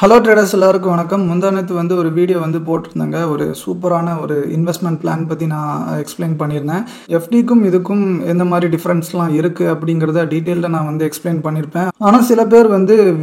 Hello traders எல்லாருக்கும் வணக்கம். முந்தானத்து ஒரு வீடியோ போட்டிருந்தாங்க. ஒரு சூப்பரான ஒரு இன்வெஸ்ட்மெண்ட் பிளான் பற்றி நான் எக்ஸ்பிளைன் பண்ணியிருந்தேன். எஃப்டிக்கும் இதுக்கும் எந்த மாதிரி டிஃப்ரென்ஸ்லாம் இருக்குது அப்படிங்கிறத டீட்டெயிலில் நான் எக்ஸ்பிளைன் பண்ணியிருப்பேன். ஆனால் சில பேர்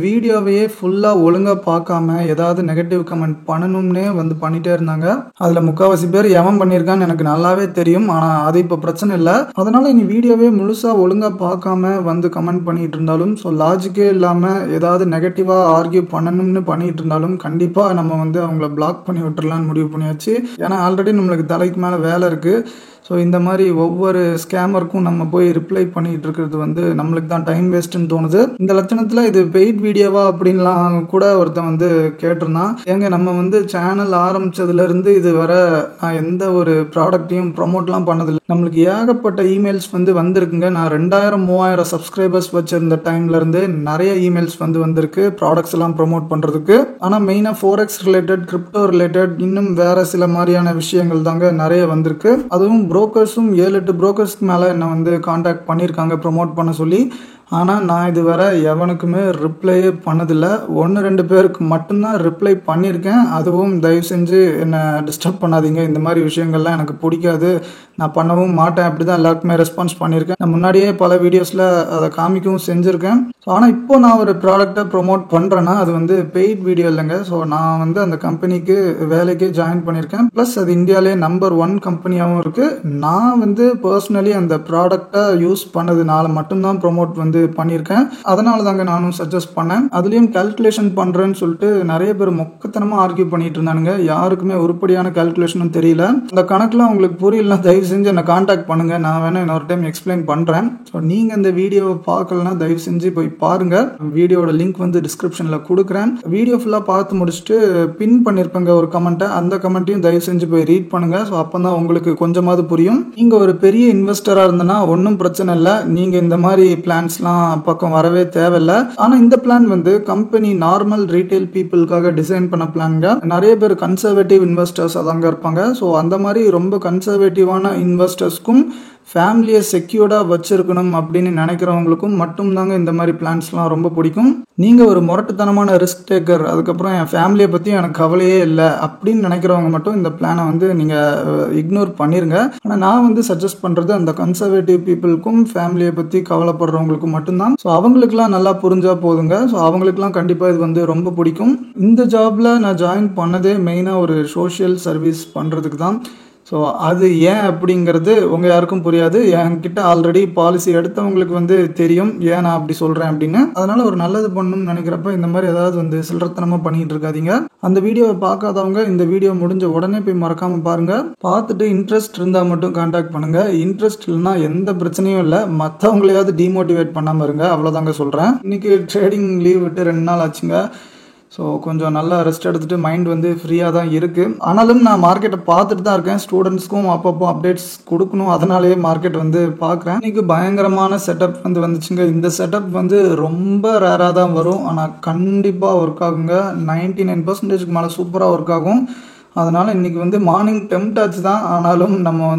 வீடியோவையே ஃபுல்லாக ஒழுங்காக பார்க்காம ஏதாவது நெகட்டிவ் கமெண்ட் பண்ணணும்னே பண்ணிட்டே இருந்தாங்க. அதில் முக்கால்வாசி பேர் எவன் பண்ணியிருக்கான்னு எனக்கு நல்லாவே தெரியும். ஆனால் அது இப்போ பிரச்சனை இல்லை. அதனால் இனி வீடியோவே முழுசாக ஒழுங்காக பார்க்காம கமெண்ட் பண்ணிட்டு இருந்தாலும் லாஜிக்கே இல்லாமல் ஏதாவது நெகட்டிவாக ஆர்கியூ பண்ணணும்னு பண்ணிட்டு இருந்தாலும் கண்டிப்பா நம்ம அவங்கள பிளாக் பண்ணி விட்டுறலாம்னு முடிவு பண்ணியாச்சு. ஏன்னா ஆல்ரெடி நம்மளுக்கு தலைக்கு மேல வேலை இருக்கு. ஸோ இந்த மாதிரி ஒவ்வொரு ஸ்கேமருக்கும் நம்ம போய் ரிப்ளை பண்ணிட்டு இருக்கிறது நம்மளுக்கு தான் டைம் வேஸ்ட்னு தோணுது. இந்த லட்சணத்தில் இது பெய்ட் வீடியோவா அப்படின்லாம் கூட ஒருத்தன் கேட்டிருந்தான். ஏங்க நம்ம சேனல் ஆரம்பிச்சதுல இருந்து இது வர நான் எந்த ஒரு ப்ராடக்டையும் ப்ரொமோட்லாம் பண்ணதில்லை. நம்மளுக்கு ஏகப்பட்ட இமெயில்ஸ் வந்திருக்குங்க. நான் 2000-3000 சப்ஸ்கிரைபர்ஸ் வச்சிருந்த டைம்ல இருந்து நிறைய இமெயில்ஸ் வந்திருக்கு ப்ராடக்ட்ஸ் எல்லாம் ப்ரொமோட் பண்றதுக்கு. ஆனால் மெயினாக ஃபோரெக்ஸ் ரிலேட்டட், கிரிப்டோ ரிலேட்டட், இன்னும் வேற சில மாதிரியான விஷயங்கள் தாங்க நிறைய வந்திருக்கு. அதுவும் புரோக்கர்ஸும் 7-8 புரோக்கர்ஸ்க்கு மேலே என்னை காண்டாக்ட் பண்ணியிருக்காங்க ப்ரொமோட் பண்ண சொல்லி. ஆனால் நான் இதுவரை எவனுக்குமே ரிப்ளையே பண்ணதில்லை. 1-2 பேருக்கு மட்டும்தான் ரிப்ளை பண்ணியிருக்கேன். அதுவும் தயவு செஞ்சு என்னை டிஸ்டர்ப் பண்ணாதீங்க. இந்த மாதிரி விஷயங்கள்லாம் எனக்கு பிடிக்காது, நான் பண்ணவும் மாட்டேன். அப்படி தான் எல்லாருக்குமே ரெஸ்பான்ஸ் பண்ணியிருக்கேன். நான் முன்னாடியே பல வீடியோஸில் அதை காமிக்கவும் செஞ்சுருக்கேன். ஆனால் இப்போ நான் ஒரு ப்ராடக்டை ப்ரொமோட் பண்ணுறேன்னா அது பெய்ட் வீடியோ இல்லைங்க. ஸோ நான் அந்த கம்பெனிக்கு வேலைக்கு ஜாயின் பண்ணியிருக்கேன். ப்ளஸ் அது இந்தியாவிலே நம்பர் 1 கம்பெனியாகவும் இருக்குது. நான் பர்சனலி அந்த ப்ராடக்டை யூஸ் பண்ணதுனால மட்டும்தான் ப்ரொமோட் பண்ணியிருக்கேன். அதனால தாங்க நானும் சஜஸ்ட் பண்ணேன். அதுலேயும் கால்குலேஷன் பண்ணுறேன்னு சொல்லிட்டு நிறைய பேர் மொக்கத்தனமாக ஆர்கியூ பண்ணிட்டு இருந்தானுங்க. யாருக்குமே உருப்படியான கால்குலேஷனும் தெரியல. அந்த கணக்குலாம் உங்களுக்கு புரியலன்னா தயவு செஞ்சு என்னை காண்டாக்ட் பண்ணுங்க. நான் வேணா இன்னொரு டைம் எக்ஸ்பிளைன் பண்ணுறேன். ஸோ நீங்கள் இந்த வீடியோவை பார்க்கலன்னா தயவு செஞ்சு போய் பாருங்க. வீடியோட லிங்க் டிஸ்கிரிப்ஷனில் கொடுக்குறேன். வீடியோ ஃபுல்லாக பார்த்து முடிச்சுட்டு பின் பண்ணியிருப்பேங்க ஒரு கமெண்ட்டை. அந்த கமெண்ட்டையும் தயவு செஞ்சு போய் ரீட் பண்ணுங்க. ஸோ அப்போ தான் உங்களுக்கு கொஞ்சமாவது புரியும். நீங்கள் ஒரு பெரிய இன்வெஸ்டராக இருந்தனா ஒன்றும் பிரச்சனை இல்லை. நீங்கள் இந்த மாதிரி பிளான்ஸ்லாம் பக்கம் வரவே தேவையில்லை. ஆனால் இந்த பிளான் கம்பெனி நார்மல் ரீட்டைல் பீப்புளுக்காக டிசைன் பண்ண பிளான்ங்க. நிறைய பேர் கன்சர்வேட்டிவ் இன்வெஸ்டர்ஸ் அதாங்க இருப்பாங்க. ஸோ அந்த மாதிரி ரொம்ப கன்சர்வேட்டிவான இன்வெஸ்டர்ஸ்க்கும் ஃபேமிலியை செக்யூர்டாக வச்சிருக்கணும் அப்படின்னு நினைக்கிறவங்களுக்கும் மட்டும்தாங்க இந்த மாதிரி பிளான்ஸ்லாம் ரொம்ப பிடிக்கும். நீங்கள் ஒரு முரட்டுத்தனமான ரிஸ்க் டேக்கர், அதுக்கப்புறம் என் ஃபேமிலியை பற்றி எனக்கு கவலையே இல்லை அப்படின்னு நினைக்கிறவங்க மட்டும் இந்த பிளானை நீங்கள் இக்னோர் பண்ணிருங்க. ஆனால் நான் சஜஸ்ட் பண்ணுறது அந்த கன்சர்வேட்டிவ் பீப்புளுக்கும் ஃபேமிலியை பற்றி கவலைப்படுறவங்களுக்கும் மட்டும்தான். ஸோ அவங்களுக்குலாம் நல்லா புரிஞ்சா போதுங்க. ஸோ அவங்களுக்குலாம் கண்டிப்பாக இது ரொம்ப பிடிக்கும். இந்த ஜாபில் நான் ஜாயின் பண்ணதே மெயினாக ஒரு சோஷியல் சர்வீஸ் பண்ணுறதுக்கு தான். ஸோ அது ஏன் அப்படிங்கிறது உங்கள் யாருக்கும் புரியாது. என்கிட்ட ஆல்ரெடி பாலிசி எடுத்தவங்களுக்கு தெரியும் ஏன் நான் அப்படி சொல்கிறேன் அப்படின்னு. அதனால் ஒரு நல்லது பண்ணணும்னு நினைக்கிறப்ப இந்த மாதிரி ஏதாவது சில்லறத்தனமாக பண்ணிகிட்டு இருக்காதீங்க. அந்த வீடியோவை பார்க்காதவங்க இந்த வீடியோ முடிஞ்ச உடனே போய் மறக்காமல் பாருங்கள். பார்த்துட்டு இன்ட்ரெஸ்ட் இருந்தால் மட்டும் கான்டாக்ட் பண்ணுங்கள். இன்ட்ரெஸ்ட் இல்லைன்னா எந்த பிரச்சனையும் இல்லை. மற்றவங்களையாவது டிமோட்டிவேட் பண்ணாமல் இருங்க, அவ்வளோதாங்க சொல்கிறேன். இன்றைக்கி ட்ரேடிங் லீவ் விட்டு 2 நாள் ஆச்சுங்க. ஸோ கொஞ்சம் நல்லா ரெஸ்ட் எடுத்துகிட்டு மைண்ட் ஃப்ரீயாக தான் இருக்குது. ஆனாலும் நான் மார்க்கெட்டை பார்த்துட்டு தான் இருக்கேன். ஸ்டூடெண்ட்ஸ்க்கும் அப்பப்போ அப்டேட்ஸ் கொடுக்கணும். அதனாலேயே மார்க்கெட் பார்க்குறேன். இன்றைக்கி பயங்கரமான செட்டப் வந்துச்சுங்க. இந்த செட்டப் ரொம்ப ரேராக தான் வரும். ஆனால் கண்டிப்பாக ஒர்க் ஆகுங்க. 99% மேலே சூப்பராக ஒர்க் ஆகும். அதனால் இன்றைக்கி மார்னிங் டெம்ட் ஆச்சு தான். ஆனாலும் நம்ம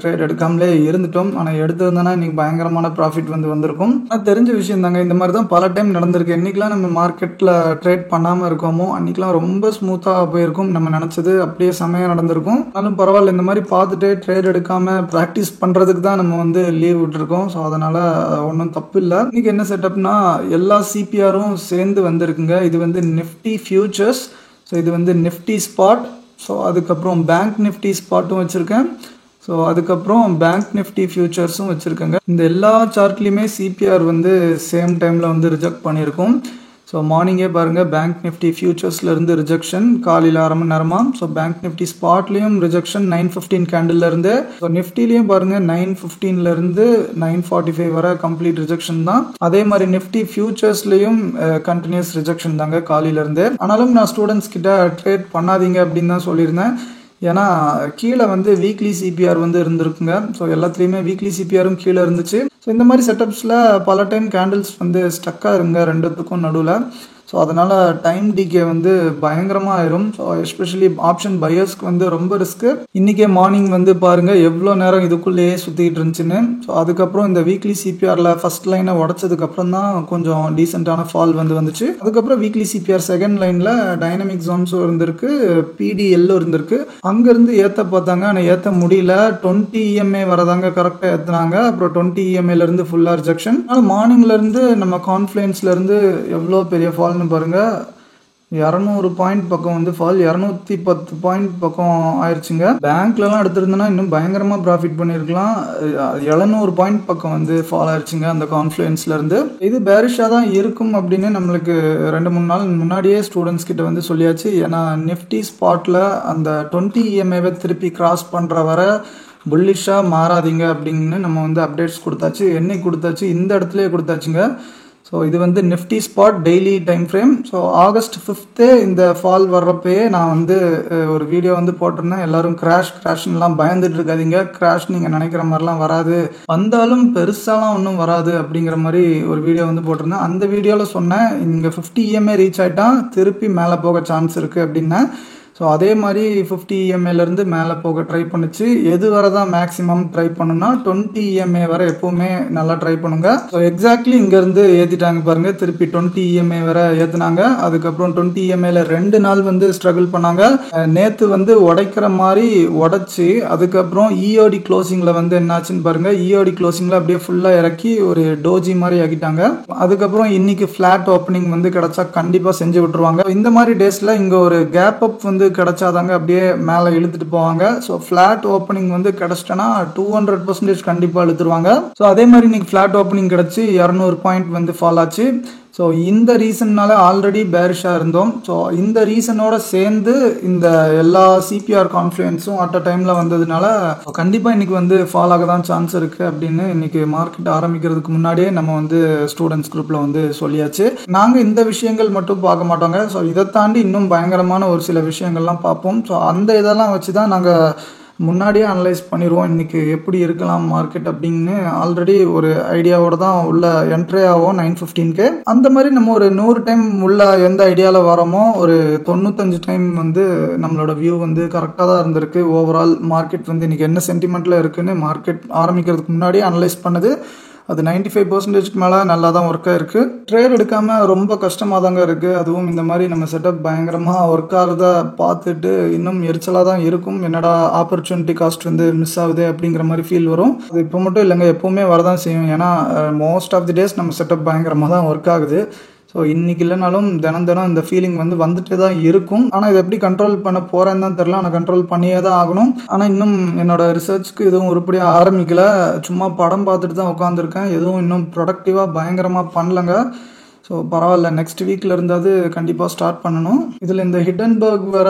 ட்ரேட் எடுக்காமலே இருந்துட்டோம். ஆனால் எடுத்திருந்தோன்னா இன்றைக்கி பயங்கரமான ப்ராஃபிட் வந்திருக்கும். ஆனால் தெரிஞ்ச விஷயம் தாங்க. இந்த மாதிரி தான் பல டைம் நடந்திருக்கு. என்றைக்கெலாம் நம்ம மார்க்கெட்டில் ட்ரேட் பண்ணாமல் இருக்கோமோ அன்றைக்கெலாம் ரொம்ப ஸ்மூத்தாக போயிருக்கும். நம்ம நினச்சது அப்படியே செமையாக நடந்திருக்கும். ஆனாலும் பரவாயில்ல, இந்த மாதிரி பார்த்துட்டு ட்ரேட் எடுக்காமல் ப்ராக்டிஸ் பண்ணுறதுக்கு தான் நம்ம லீவ் விட்டுருக்கோம். ஸோ அதனால் ஒன்றும் தப்பு இல்லை. இன்றைக்கி என்ன செட்டப்னா எல்லா சிபிஆரும் சேர்ந்து வந்திருக்குங்க. இது நிஃப்டி ஃபியூச்சர்ஸ். ஸோ இது நிஃப்டி ஸ்பாட். ஸோ அதுக்கப்புறம் பேங்க் நிஃப்டி ஸ்பாட்டும் வச்சுருக்கேன். ஸோ அதுக்கப்புறம் பேங்க் நிஃப்டி ஃபியூச்சர்ஸும் வச்சுருக்கேங்க. இந்த எல்லா சார்ட்லேயுமே சிபிஆர் சேம் டைமில் ரிஜெக்ட் பண்ணியிருக்கோம். ஸோ மார்னிங்கே பாருங்கள், பேங்க் நிஃப்டி ஃபியூச்சர்ஸ்லேருந்து ரிஜெக்ஷன் காலையில் 1/2 மணி நேரமாக. ஸோ பேங்க் நிஃப்டி ஸ்பாட்லேயும் ரிஜெக்ஷன் 9:15 கேண்டில்லேருந்து. ஸோ நிஃப்டிலையும் பாருங்கள் 9:15லேருந்து 9:45 வரை கம்ப்ளீட் ரிஜெக்ஷன் தான். அதே மாதிரி நிஃப்டி ஃபியூச்சர்ஸ்லேயும் கண்டினியூஸ் ரிஜெக்ஷன் தாங்க காலையிலேருந்து. ஆனாலும் நான் ஸ்டூடெண்ட்ஸ் கிட்ட ட்ரேட் பண்ணாதீங்க அப்படின்னு தான் சொல்லியிருந்தேன். ஏன்னா கீழே வீக்லி சிபிஆர் இருந்திருக்குங்க. ஸோ எல்லாத்துலேயுமே வீக்லி சிபிஆரும் கீழே இருந்துச்சு. ஸோ இந்த மாதிரி செட்டப்ஸில் பல டைம் கேண்டில்ஸ் ஸ்டக்காக இருங்க ரெண்டுத்துக்கும் நடுவில். ஸோ ஸோ அதனால் டைம் டிகே வந்து பயங்கரமாக ஆயிரும். ஸோ எஸ்பெஷலி ஆப்ஷன் பையர்ஸ்க்கு வந்து ரொம்ப ரிஸ்க்கு. இன்றைக்கே மார்னிங் வந்து பாருங்கள் எவ்வளோ நேரம் இதுக்குள்ளேயே சுற்றிக்கிட்டு இருந்துச்சுன்னு. ஸோ அதுக்கப்புறம் இந்த வீக்லி சிபிஆரில் ஃபஸ்ட் லைனை உடச்சதுக்கப்புறம் தான் கொஞ்சம் டீசெண்டான ஃபால் வந்துச்சு. அதுக்கப்புறம் வீக்லி சிபிஆர் செகண்ட் லைனில் டைனமிக் ஜோன்ஸும் இருந்திருக்கு, பிடிஎல்லும் இருந்திருக்கு. அங்கேருந்து ஏற்ற பார்த்தாங்க, ஆனால் ஏற்ற முடியல. 20 EMA வரதாங்க கரெக்டாக ஏற்றுனாங்க. அப்புறம் 20 EMAலேருந்து ஃபுல்லாக ரிஜெக்ஷன். அதனால் மார்னிங்லேருந்து நம்ம கான்ஃப்ளூயன்ஸ்லேருந்து எவ்வளோ பெரிய ஃபால்னு பாருங்கள். 200 பாயிண்ட் பக்கம் வந்து ஃபால், 210 பாயிண்ட் பக்கம் ஆயிடுச்சுங்க. பேங்க்லலாம் எடுத்துருந்தோன்னா இன்னும் பயங்கரமாக ப்ராஃபிட் பண்ணியிருக்கலாம். 700 பாயிண்ட் பக்கம் வந்து ஃபால் ஆயிடுச்சுங்க அந்த கான்ஃப்ளூயன்ஸ்லேருந்து. இது பேரிஷாக தான் இருக்கும் அப்படின்னு நம்மளுக்கு 2-3 நாள் முன்னாடியே ஸ்டூடெண்ட்ஸ் கிட்ட வந்து சொல்லியாச்சு. ஏன்னா நிஃப்டி ஸ்பாட்டில் அந்த 20 EMAவை திருப்பி கிராஸ் பண்ணுற வர புல்லிஷாக மாறாதீங்க அப்படின்னு நம்ம வந்து அப்டேட்ஸ் கொடுத்தாச்சு. என்னைக்கு கொடுத்தாச்சு? இந்த இடத்துலயே கொடுத்தாச்சுங்க. ஸோ இது வந்து Nifty spot daily time frame. So August 5th இந்த ஃபால் வர்றப்பயே நான் வந்து ஒரு வீடியோ வந்து போட்டிருந்தேன். எல்லாரும் கிராஷ்லாம் பயந்துட்டு இருக்காதீங்க, கிராஷ் நீங்கள் நினைக்கிற மாதிரிலாம் வராது, வந்தாலும் பெருசாலாம் ஒன்றும் வராது அப்படிங்கிற மாதிரி ஒரு வீடியோ வந்து போட்டிருந்தேன். அந்த வீடியோவில் சொன்னேன் இங்கே 50 EMA ரீச் ஆகிட்டா திருப்பி மேலே போக சான்ஸ் இருக்குது அப்படின்னா. ஸோ அதே மாதிரி 50 EMAலேருந்து மேலே போக ட்ரை பண்ணுச்சு. எது வரை தான் மேக்ஸிமம் ட்ரை பண்ணுன்னா 20 EMA வரை எப்போவுமே நல்லா ட்ரை பண்ணுங்க. ஸோ எக்ஸாக்ட்லி இங்கேருந்து ஏற்றிட்டாங்க பாருங்கள், திருப்பி 20 EMA வரை ஏற்றுனாங்க. அதுக்கப்புறம் 20 EMAல 2 நாள் வந்து ஸ்ட்ரகிள் பண்ணாங்க. நேற்று வந்து உடைக்கிற மாதிரி உடைச்சி அதுக்கப்புறம் EOD க்ளோசிங்கில் வந்து என்னாச்சுன்னு பாருங்கள். EOD க்ளோசிங்கில் அப்படியே ஃபுல்லாக இறக்கி ஒரு டோஜி மாதிரி ஆக்கிட்டாங்க. அதுக்கப்புறம் இன்னைக்கு ஃப்ளாட் ஓப்பனிங் வந்து கிடச்சா கண்டிப்பாக செஞ்சு விட்டுருவாங்க. இந்த மாதிரி டேஸில் இங்கே ஒரு கேப் அப் வந்து கிடைச்சாதாங்க அப்படியே மேலே இழுத்துட்டு போவாங்க. ஸோ ஃப்ளாட் ஓப்பனிங் வந்து கிடைச்சிட்டனா 200% கண்டிப்பாக இழுத்துருவாங்க. ஸோ அதே மாதிரி இன்னைக்கு ஃப்ளாட் ஓப்பனிங் கிடச்சி 200 பாயிண்ட் வந்து ஃபால் ஆச்சு. ஸோ இந்த ரீசன்னால ஆல்ரெடி பேரிஷாக இருந்தோம். ஸோ இந்த ரீசனோட சேர்ந்து இந்த எல்லா சிபிஆர் கான்ஃப்ளூயன்ஸும் அட் அ டைமில் வந்ததுனால கண்டிப்பாக இன்றைக்கி வந்து ஃபால் ஆக தான் சான்ஸ் இருக்குது அப்படின்னு இன்றைக்கி மார்க்கெட் ஆரம்பிக்கிறதுக்கு முன்னாடியே நம்ம வந்து ஸ்டூடெண்ட்ஸ் குரூப்பில் வந்து சொல்லியாச்சு. நாங்கள் இந்த விஷயங்கள் மட்டும் பார்க்க மாட்டோங்க. ஸோ இதை தாண்டி இன்னும் பயங்கரமான ஒரு சில விஷயங்கள்லாம் பார்ப்போம். ஸோ அந்த இதெல்லாம் வச்சு தான் நாங்கள் முன்னாடியே அனலைஸ் பண்ணிடுவோம் இன்றைக்கி எப்படி இருக்கலாம் மார்க்கெட் அப்படின்னு. ஆல்ரெடி ஒரு ஐடியாவோட தான் உள்ள என்ட்ரி ஆகும் 9:15க்கு. அந்த மாதிரி நம்ம ஒரு 100 டைம் உள்ள எந்த ஐடியாவில் வரோமோ ஒரு 95 டைம் வந்து நம்மளோட வியூ வந்து கரெக்டாக தான் இருந்திருக்கு. ஓவரால் மார்க்கெட் வந்து இன்றைக்கி என்ன சென்டிமெண்ட்டில் இருக்குன்னு மார்க்கெட் ஆரம்பிக்கிறதுக்கு முன்னாடியே அனலைஸ் பண்ணுது. அது 95%க்கு மேலே நல்லா தான் ஒர்க்காக இருக்குது. ட்ரேட் எடுக்காமல் ரொம்ப கஷ்டமாக தாங்க இருக்குது. அதுவும் இந்த மாதிரி நம்ம செட்டப் பயங்கரமாக ஒர்க் ஆகிறத பார்த்துட்டு இன்னும் எரிச்சலாக தான் இருக்கும். என்னடா ஆப்பர்ச்சுனிட்டி காஸ்ட் வந்து மிஸ் ஆகுது அப்படிங்கிற மாதிரி ஃபீல் வரும். அது இப்போ மட்டும் இல்லைங்க, எப்போவுமே வரதான் செய்யும். ஏன்னா மோஸ்ட் ஆஃப் தி டேஸ் நம்ம செட்டப் பயங்கரமாக தான் ஒர்க் ஆகுது. ஸோ இன்றைக்கி இல்லைனாலும் தினம் இந்த ஃபீலிங் வந்து வந்துட்டு தான் இருக்கும். ஆனால் இதை எப்படி கண்ட்ரோல் பண்ண போகிறேன்னு தான் தெரில. ஆனால் கண்ட்ரோல் பண்ணியே தான் ஆகணும். ஆனால் இன்னும் என்னோடய ரிசர்ச்சுக்கு எதுவும் உருப்படியாக ஆரம்பிக்கலை. சும்மா படம் பார்த்துட்டு தான் உட்காந்துருக்கேன். எதுவும் இன்னும் ப்ரொடக்டிவாக பயங்கரமாக பண்ணலைங்க. ஸோ பரவாயில்ல, நெக்ஸ்ட் வீக்கில் இருந்தாது கண்டிப்பாக ஸ்டார்ட் பண்ணணும். இதில் இந்த ஹிடன்பர்க் வர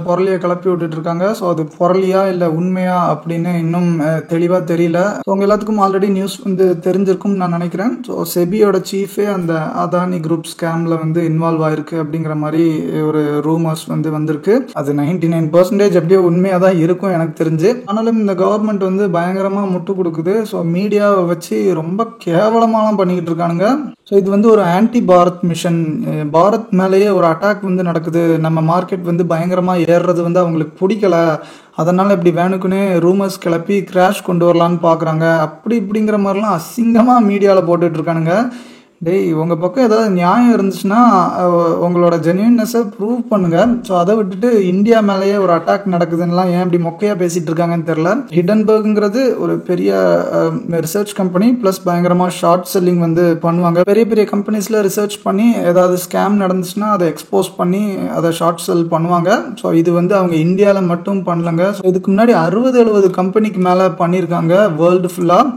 பொருளியை கிளப்பி விட்டுட்டு இருக்காங்க. ஸோ அது பொருளியா இல்லை உண்மையா அப்படின்னு இன்னும் தெளிவாக தெரியல. ஸோ உங்கள் எல்லாத்துக்கும் ஆல்ரெடி நியூஸ் வந்து தெரிஞ்சிருக்கும்னு நான் நினைக்கிறேன். ஸோ செபியோட சீஃபே அந்த அதானி குரூப் ஸ்கேமில் வந்து இன்வால்வ் ஆயிருக்கு அப்படிங்கிற மாதிரி ஒரு ரூமர்ஸ் வந்து வந்திருக்கு. அது 99% எப்படியோ உண்மையாக தான் இருக்கும் எனக்கு தெரிஞ்சு. ஆனாலும் இந்த கவர்மெண்ட் வந்து பயங்கரமாக முட்டு கொடுக்குது. ஸோ மீடியாவை வச்சு ரொம்ப கேவலமாலாம் பண்ணிக்கிட்டு இருக்கானுங்க. ஸோ இது வந்து ஒரு ஆன்டி பாரத் மிஷன். பாரத் மேலேயே ஒரு அட்டாக் வந்து நடக்குது. நம்ம மார்க்கெட் வந்து பயங்கரமாக ஏறுறது வந்து அவங்களுக்கு பிடிக்கல. அதனால் இப்படி வேணுக்குன்னே ரூமர்ஸ் கிளப்பி கிராஷ் கொண்டு வரலான்னு பார்க்குறாங்க. அப்படி இப்படிங்கிற மாதிரிலாம் அசிங்கமாக மீடியாவில் போட்டுட்ருக்கானுங்க. டேய், உங்கள் பக்கம் ஏதாவது நியாயம் இருந்துச்சுன்னா உங்களோட ஜென்யூன்னஸை ப்ரூவ் பண்ணுங்கள். ஸோ அதை விட்டுட்டு இந்தியா மேலேயே ஒரு அட்டாக் நடக்குதுன்னெலாம் ஏன் இப்படி மொக்கையாக பேசிகிட்டு இருக்காங்கன்னு தெரில. ஹிடன்பர்க்ங்கிறது ஒரு பெரிய ரிசர்ச் கம்பெனி ப்ளஸ் பயங்கரமாக ஷார்ட் செல்லிங் வந்து பண்ணுவாங்க. பெரிய பெரிய கம்பெனிஸில் ரிசர்ச் பண்ணி ஏதாவது ஸ்கேம் நடந்துச்சுன்னா அதை எக்ஸ்போஸ் பண்ணி அதை ஷார்ட் செல் பண்ணுவாங்க. ஸோ இது வந்து அவங்க இந்தியாவில் மட்டும் பண்ணலங்க. ஸோ இதுக்கு முன்னாடி 60-70 கம்பெனிக்கு மேலே பண்ணியிருக்காங்க வேர்ல்டு ஃபுல்லாக.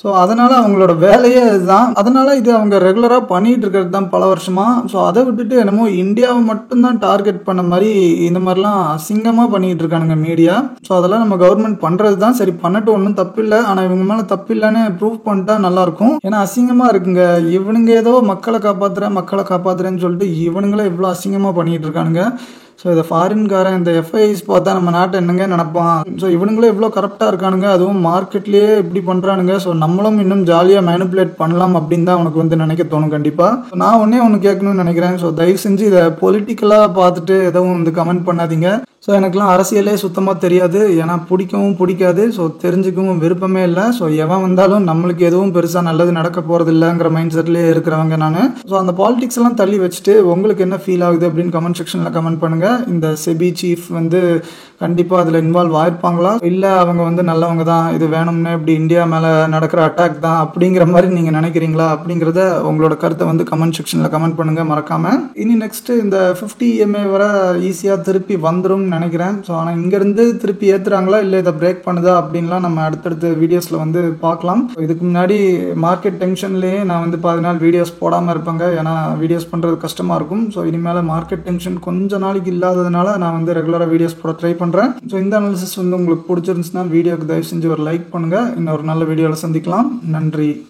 ஸோ அதனால் அவங்களோட வேலையே இதுதான். அதனால் இது அவங்க ரெகுலராக பண்ணிகிட்டு இருக்கிறது தான் பல வருஷமாக. ஸோ அதை விட்டுட்டு என்னமோ இந்தியாவை மட்டும்தான் டார்கெட் பண்ண மாதிரி இந்த மாதிரிலாம் அசிங்கமாக பண்ணிகிட்டு இருக்கானுங்க மீடியா. ஸோ அதெல்லாம் நம்ம கவர்மெண்ட் பண்ணுறது தான். சரி, பண்ணட்டு ஒன்றும் தப்பில்லை. ஆனால் இவங்க மேலே தப்பில்லைன்னு ப்ரூவ் பண்ணிட்டா நல்லாயிருக்கும். ஏன்னா அசிங்கமாக இருக்குங்க. இவனுங்க ஏதோ மக்களை காப்பாற்றுறேன்னு சொல்லிட்டு இவனுங்களே இவ்வளோ அசிங்கமாக பண்ணிகிட்டு இருக்கானுங்க. ஸோ இதை ஃபாரின்காரன் இந்த எஃப்ஐஸ் பார்த்தா நம்ம நாட்டை என்னங்க நினைப்பான், ஸோ இவனுங்களே இவ்வளோ கரெக்டாக இருக்கானுங்க, அதுவும் மார்க்கெட்லேயே இப்படி பண்ணுறானுங்க, ஸோ நம்மளும் இன்னும் ஜாலியாக மேனிப்புலேட் பண்ணலாம் அப்படின்னு தான் உனக்கு வந்து நினைக்க தோணும் கண்டிப்பாக. நான் ஒன்று கேட்கணும்னு நினைக்கிறேன். ஸோ தயவு செஞ்சு இதை பொலிட்டிக்கலாக பார்த்துட்டு எதுவும் வந்து கமெண்ட் பண்ணாதீங்க. ஸோ எனக்குலாம் அரசியலே சுத்தமாக தெரியாது, ஏன்னா பிடிக்கவும் பிடிக்காது, ஸோ தெரிஞ்சுக்கவும் விருப்பமே இல்லை. ஸோ எவன் வந்தாலும் நம்மளுக்கு எதுவும் பெருசாக நல்லது நடக்க போகிறது இல்லைங்கிற மைண்ட் செட்லேயே இருக்கிறவங்க நான். ஸோ அந்த பாலிடிக்ஸ் எல்லாம் தள்ளி வச்சுட்டு உங்களுக்கு என்ன ஃபீல் ஆகுது அப்படின்னு கமெண்ட் செக்ஷனில் கமெண்ட் பண்ணுங்கள். இந்த செபி சீஃப் வந்து கண்டிப்பாக அதில் இன்வால்வ் ஆயிருப்பாங்களா, இல்லை அவங்க வந்து நல்லவங்க தான், இது வேணும்னே இப்படி இந்தியா மேலே நடக்கிற அட்டாக் தான் அப்படிங்கிற மாதிரி நீங்கள் நினைக்கிறீங்களா அப்படிங்கிறத உங்களோட கருத்தை வந்து கமெண்ட் செக்ஷனில் கமெண்ட் பண்ணுங்கள் மறக்காமல். இனி நெக்ஸ்ட்டு இந்த 50 EMA வர ஈஸியாக திருப்பி வந்துடும் நினைக்கிறேன். ஸோ ஆனால் இங்கேருந்து திருப்பி ஏற்றுறாங்களா இல்லை இதை பிரேக் பண்ணுதா அப்படின்லாம் நம்ம அடுத்தடுத்த வீடியோஸில் வந்து பார்க்கலாம். இதுக்கு முன்னாடி மார்க்கெட் டென்ஷன்லேயே நான் வந்து 10 நாள் வீடியோஸ் போடாமல் இருப்பாங்க, ஏன்னா வீடியோஸ் பண்ணுறது கஷ்டமாக இருக்கும். ஸோ இனிமேல் மார்க்கெட் டென்ஷன் கொஞ்ச நாளைக்கு இல்லாததுனால நான் வந்து ரெகுலராக வீடியோஸ் போட ட்ரை பண்ணுறேன். ஸோ இந்த அனாலிசிஸ் வந்து உங்களுக்கு பிடிச்சிருந்துச்சுன்னா வீடியோக்கு தயவு செஞ்சு ஒரு லைக் பண்ணுங்கள். இன்னொரு நல்ல வீடியோவில் சந்திக்கலாம். நன்றி.